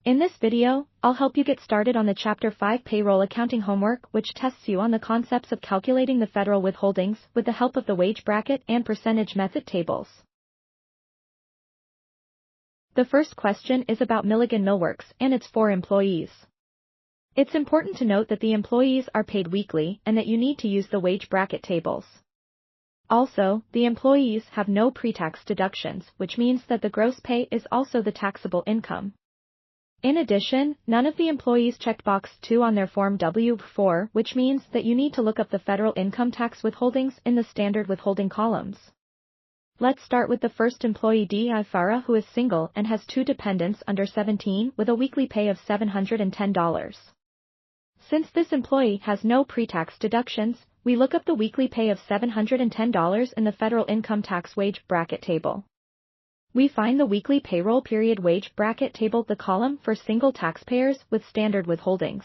In this video, I'll help you get started on the Chapter 5 payroll accounting homework, which tests you on the concepts of calculating the federal withholdings with the help of the wage bracket and percentage method tables. The first question is about Milligan Millworks and its 4 employees. It's important to note that the employees are paid weekly and that you need to use the wage bracket tables. Also, the employees have no pre-tax deductions, which means that the gross pay is also the taxable income. In addition, none of the employees checked box 2 on their Form W-4, which means that you need to look up the federal income tax withholdings in the standard withholding columns. Let's start with the first employee D. I. Farah, who is single and has 2 dependents under 17 with a weekly pay of $710. Since this employee has no pre-tax deductions, we look up the weekly pay of $710 in the federal income tax wage bracket table. We find the weekly payroll period wage bracket table, the column for single taxpayers with standard withholdings.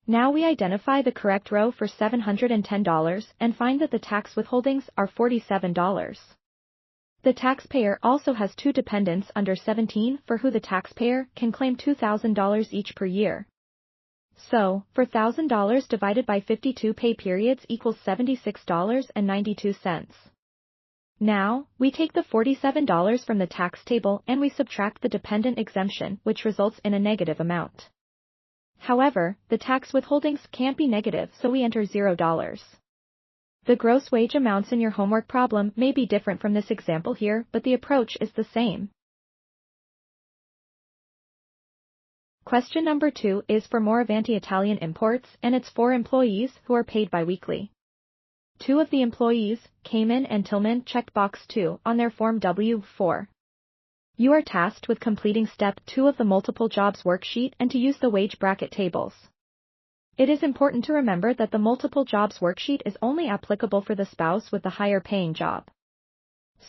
Now we identify the correct row for $710 and find that the tax withholdings are $47. The taxpayer also has 2 dependents under 17 for who the taxpayer can claim $2,000 each per year. So, for $1,000 divided by 52 pay periods equals $76.92. Now, we take the $47 from the tax table and we subtract the dependent exemption, which results in a negative amount. However, the tax withholdings can't be negative, so we enter $0. The gross wage amounts in your homework problem may be different from this example here, but the approach is the same. Question number 2 is for Moravanti Italian Imports and its 4 employees who are paid biweekly. 2 of the employees, Cayman and Tillman, checked box 2 on their Form W-4. You are tasked with completing Step 2 of the Multiple Jobs worksheet and to use the wage bracket tables. It is important to remember that the Multiple Jobs worksheet is only applicable for the spouse with the higher paying job.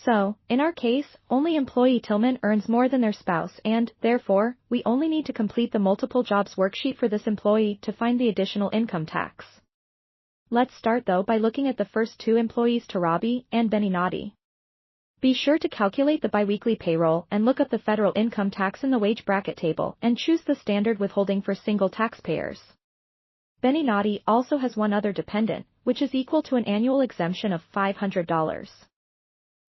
So, in our case, only employee Tillman earns more than their spouse and, therefore, we only need to complete the Multiple Jobs worksheet for this employee to find the additional income tax. Let's start though by looking at the first 2 employees, Tarabi and Beninati. Be sure to calculate the biweekly payroll and look up the federal income tax in the wage bracket table and choose the standard withholding for single taxpayers. Beninati also has 1 other dependent, which is equal to an annual exemption of $500.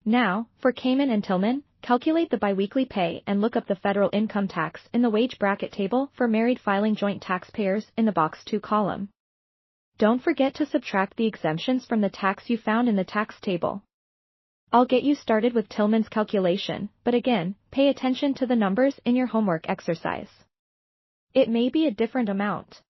Now, for Cayman and Tillman, calculate the biweekly pay and look up the federal income tax in the wage bracket table for married filing joint taxpayers in the box 2 column. Don't forget to subtract the exemptions from the tax you found in the tax table. I'll get you started with Tillman's calculation, but again, pay attention to the numbers in your homework exercise. It may be a different amount.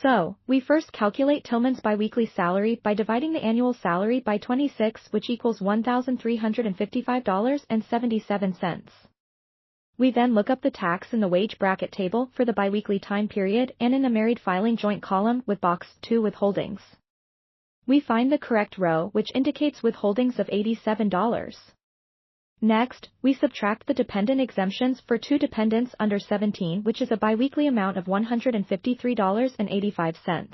So, we first calculate Tillman's biweekly salary by dividing the annual salary by 26, which equals $1,355.77. We then look up the tax in the wage bracket table for the biweekly time period and in the married filing joint column with box 2 withholdings. We find the correct row, which indicates withholdings of $87. Next, we subtract the dependent exemptions for 2 dependents under 17, which is a biweekly amount of $153.85.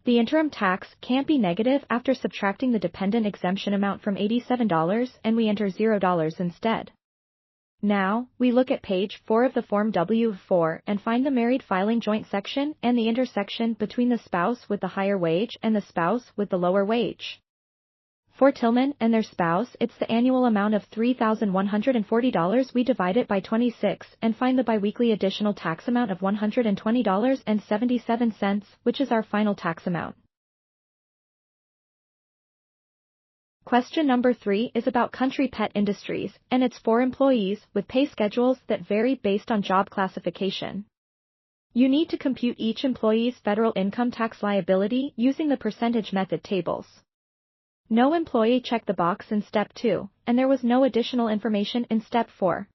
The interim tax can't be negative after subtracting the dependent exemption amount from $87 and we enter $0 instead. Now, we look at page 4 of the Form W-4 and find the married filing joint section and the intersection between the spouse with the higher wage and the spouse with the lower wage. For Tillman and their spouse, it's the annual amount of $3,140. We divide it by 26 and find the biweekly additional tax amount of $120.77, which is our final tax amount. Question number 3 is about Country Pet Industries and its 4 employees with pay schedules that vary based on job classification. You need to compute each employee's federal income tax liability using the percentage method tables. No employee checked the box in Step 2, and there was no additional information in Step 4.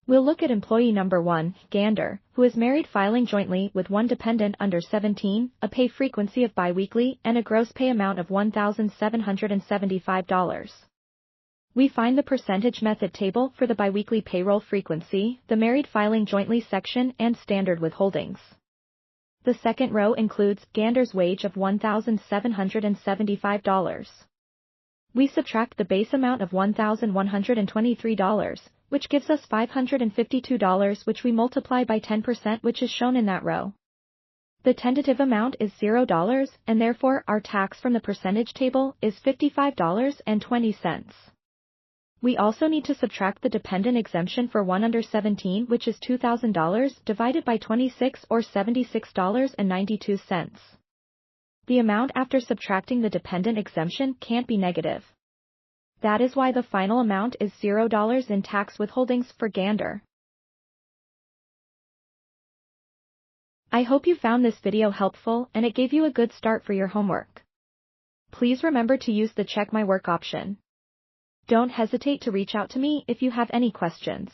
We'll look at employee number 1, Gander, who is married filing jointly with 1 dependent under 17, a pay frequency of biweekly, and a gross pay amount of $1,775. We find the percentage method table for the biweekly payroll frequency, the married filing jointly section, and standard withholdings. The second row includes Gander's wage of $1,775. We subtract the base amount of $1,123, which gives us $552, which we multiply by 10%, which is shown in that row. The tentative amount is $0, and therefore our tax from the percentage table is $55.20. We also need to subtract the dependent exemption for 1 under 17, which is $2,000 divided by 26 or $76.92. The amount after subtracting the dependent exemption can't be negative. That is why the final amount is $0 in tax withholdings for Gander. I hope you found this video helpful and it gave you a good start for your homework. Please remember to use the Check My Work option. Don't hesitate to reach out to me if you have any questions.